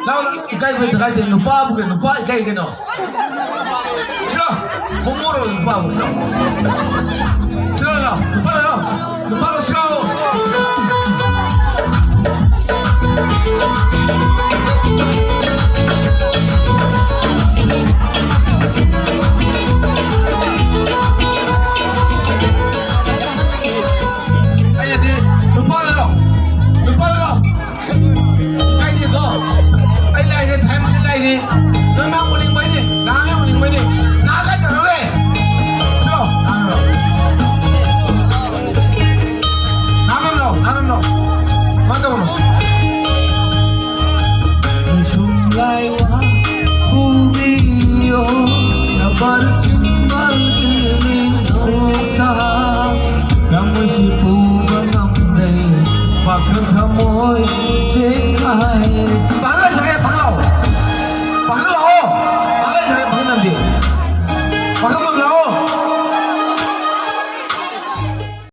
나오라 이까이 왜 들어갈 때 누빠 보게 누빠 이까이 게 너. 싫어. 공모로 누빠 보게 너. 싫어 누빠요. 누빠가 싫어. 아니 네 누빠라 누빠라. cái gì cơ anh lại thì thấy một cái này thì nó mang một linh mấy đi đá mang một linh mấy đi đá cái chẳng nó đi chưa đá em đâu bắt đầu rồi sung lại quá ubiyo na barchin balgin nota namoy si puga namre bakang thamoy che khai 방을 저게 방을 방을 방을 저게 방을 남지 방을